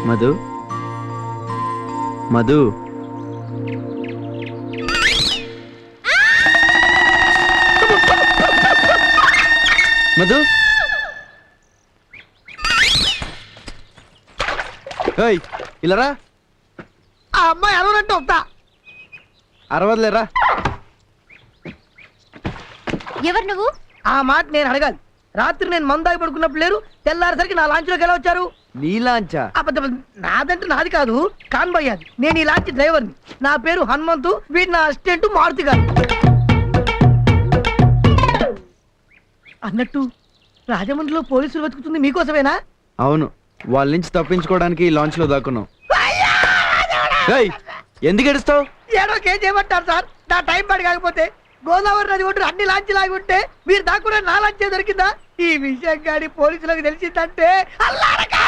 మధు మధు మధు ఏయ్ ఇలారా. ఆ అమ్మాయి అరవనంటే వస్తా. అరవదులేరా. ఎవరు నువ్వు? ఆ మాట నేను అడగాలి. రాత్రి నేను మందాగి పడుకున్నప్పుడు లేరు, తెల్లారేసరికి నా లాంచ్లోకి ఎలా వచ్చారు? నీ లాంచా? నాదంటే నాది కాదు, కాన్బాయ్ అది. నేను ఈ లాంచ్ డ్రైవర్ని. నా పేరు హనుమంతు, వీడు నా అసిస్టెంట్ మారుతి గారు. అన్నట్టు రాజమండ్రిలో పోలీసులు వెతుకుతుంది మీకోసమేనా? అవును, వాళ్ళ నుంచి తప్పించుకోవడానికి ఈ లాంచ్ లో దాక్కున్నాం. ఏయ్, ఎందుకు ఏడుస్తావు? ఏడోకేం చేయమంటారు సార్? నా టైం పడి కాకపోతే గోదావరి నది ఒడ్డు అన్ని లాంచ్ లాగి ఉంటే మీరు దాక్కునే నా లాంచే దొరికిందా? ఈ విషయం గాడి పోలీసులకు తెలిసిందంటే అల్లారకా